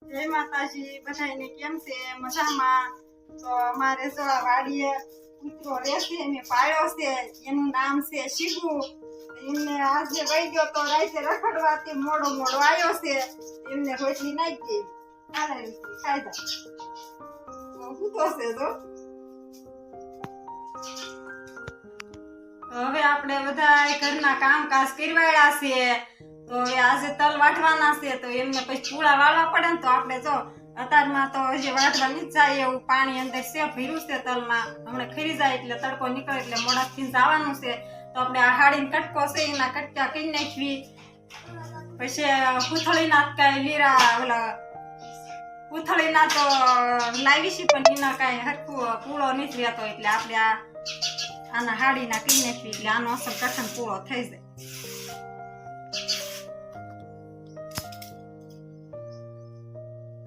જય માતાજી બધાને કેમ છે મજામાં તો અમારે જો આ વાડીએ કૂતરો રહેશે એને પાળ્યો છે એનું નામ છે શીગુ એમને આજે વહી ગયો તો રાતે રખડવાથી મોડો આવ્યો છે એમને રોટલી નાખી દે ખાઈ જા કૂતો છે તો હવે આપણે બધા ઘરના કામકાજ કરવાડ્યા છે તો હવે આજે તલ વાટવાના છે તો એમને પછી પૂળા વાળવા પડે ને તો આપણે જો અત્યારમાં તો હજી વાટવા નહીં જાય એવું પાણી અંદર છે ભર્યું છે તલમાં હમણાં ખરી જાય એટલે તડકો નીકળે એટલે મોડાથી જવાનું છે તો આપણે આ હાડીને કટકો છે એના કટકા કરી નાખવી પછી કૂથળીના કાંઈ લીરા ઓલા કૂથળીના તો લાવી છે પણ એના કાંઈ હરખું પૂળો નથી રહેતો એટલે આપણે આના હાડીના કરી નાખવી એટલે આનો અસર કઠણ પૂળો થઈ જાય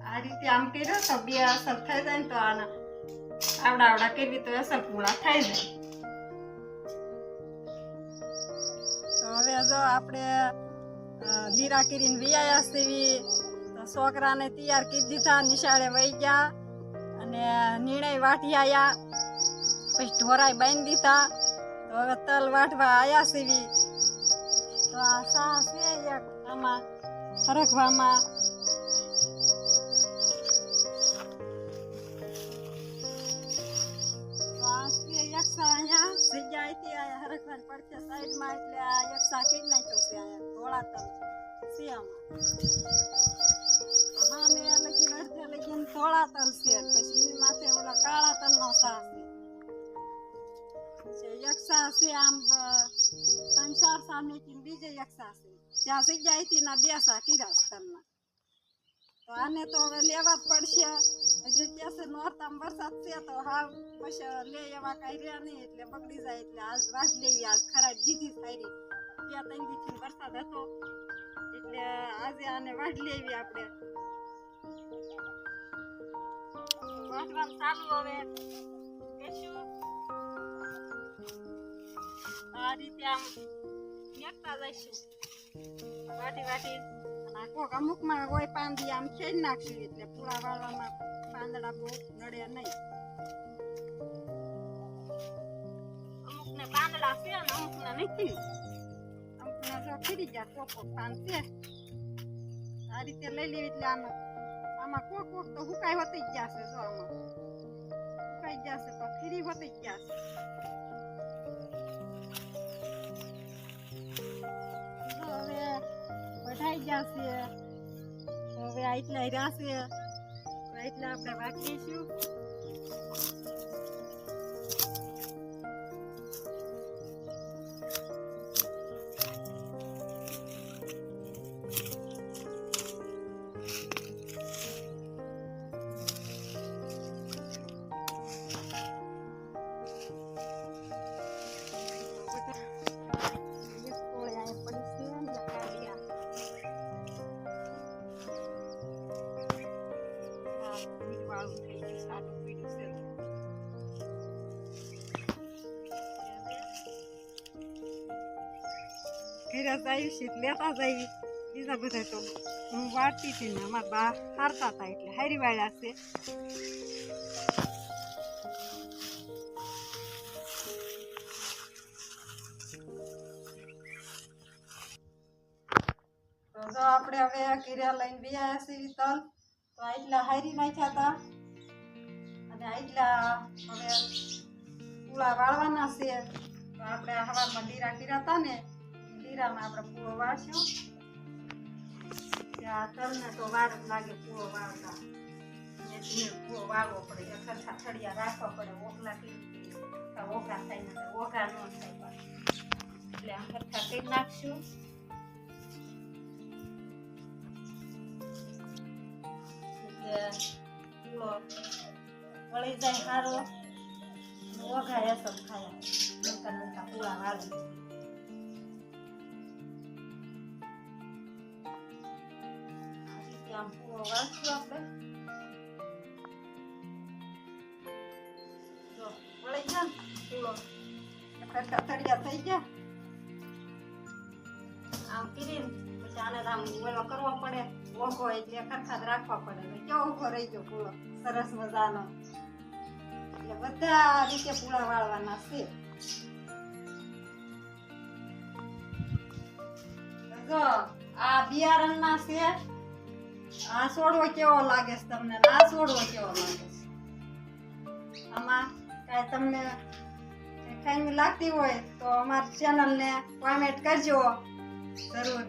આ રીતે આમ કર્યો તો બે અસર થઈ જાય ને તો આના આવડા કરવી તો અસર પૂળા થઈ જાય તો હવે જો આપણે લીરા કરીને વિયાયા સેવી તો છોકરાને તૈયાર કરી દીધા નિશાળે વહી ગયા અને નિર્ણય વાટી આવ્યા પછી ઢોરાય બાંધી દીધા તો હવે તલ વાટવા આવ્યા સેવી તો આ સા છે એક આમાં હરખવામાં યક્ષા અહીંયા જગ્યા હતી આ હરખવાની પડશે સાઈડમાં એટલે આ યક્ષા કરી નાખ્યો છે અહીંયા ધોળા તલ છે આમાં હા મેં લગીને અડધે લગીને ધોળા તલ છે પછી એની માથે ઓલા કાળા તલનો સા છે યક્ષા છે આમ સંસાર સામે બીજે યક્ષા છે જ્યાં જગ્યા હતી ના બે સા કર્યા તલના તો આને તો હવે લેવા જ પડશે હજી ત્યાં નોરતામાં વરસાદ છે તો હા પછી લે એવા કઈ રહ્યા નહીં એટલે બગડી જાય એટલે આજ વાટ લેવી આજ ખરાબ દીધી સારી 2-3 દિવસથી વરસાદ હતો એટલે આજે આને વાટ લેવી આપણે વાટવાનું ચાલુ હવે કશું આ રીતે આમ મેકતા જઈશું વાટી કોક અમુકમાં હોય પાંદી આમ ખેડ નાખશું એટલે પૂળા વાળવામાં પાંદડા બહુ નડે નહીં અમુકને પાંદડા છે ને અમુકને નથી અમુકને જો ખીરી ગયા કોક પાન છે આ રીતે લઈ લેવી એટલે આમાં કોક તો હુકાઈ હોતી ગયા છે જો આમાં હુકાઈ ગયા છે પણ ખીરી હોતી ગયા છે વઢાઈ ગયા છે હવે આટલા રહ્યા છે આટલા આપણે વાટીશું ઘરે જાય છે લેતા જાય બીજા બધા તો હું વાળતી હતી ને અમારા બા હારતા હતા એટલે હારી વાળ્યા છે તો જો આપણે હવે ઘરે લઈને બેયા છે તલ તો આટલા હારી નાખ્યા હતા અને આટલા હવે પૂળા વાળવાના છે તો આપણે હવામાં લીરા કર્યા હતા ને લીરામાં આપણે પૂળો વાળશું ત્યાં તલને તો વાર જ લાગે પૂળો વાળતા પૂળો વાળવો પડે સરખા થળિયા રાખવા પડે ઓગલા કરી ઓઘા થાય ને ઓઘા ન થાય એટલે આમ સરખા કરી નાખશું પૂળો વળી જાય સારો ઓઘા અસર થાય નકા પૂળા વાળે આમ પૂળો વાળશું આપણે જો વળી ગયા પૂળો સરખા થળિયા થઈ ગયા આમ કરીને પછી આને આમ ઓલો કરવો પડે ઓઘો એટલે ખરખા જ રાખવા પડે ને કેવો ઉભો રહી ગયો પૂળો સરસ મજાનો એટલે બધા રીતે પૂળા વાળવાના છે જો આ બિયારણના છે આ છોડવો કેવો લાગે છે તમને આ છોડવો કેવો લાગે છે આમાં કાંઈ તમને ખાઈ લાગતી હોય તો અમારી ચેનલને કોમેન્ટ કરજો જરૂર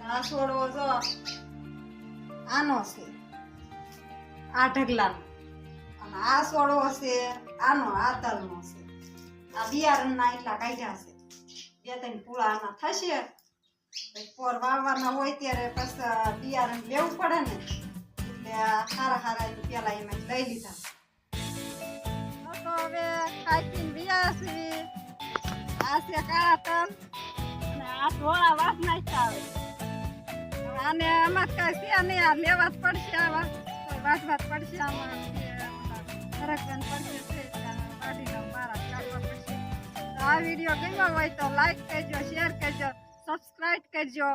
આ છોડવો જો આનો છે આ ઢગલાનો અને આ છોડવો છે આનો આ તલનો છે આ બિયારણના એટલા કાઢ્યા છે 2-3 પૂળા આના થશે પોર વાવવાના હોય ત્યારે પછી બિયારણ લેવું પડે ને એટલે હારા પેલા એમાં લઈ લીધા તો હવે ખાઈ પીને વિયા છીએ આ છે કાળા તલ અને આ ધોળા વાસ નાખ્યા આવે આને આમાં કાંઈ છે નહીં આ લેવા જ પડશે આ વાસવા જ પડશે આમાં ફરકવાનું પડશે કાઢીને મારા કાઢવા પડશે આ વિડીયો ગમ્યો હોય તો લાઈક કરજો શેર કરજો સબસ્ક્રાઇબ કરજો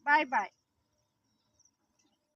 બાય બાય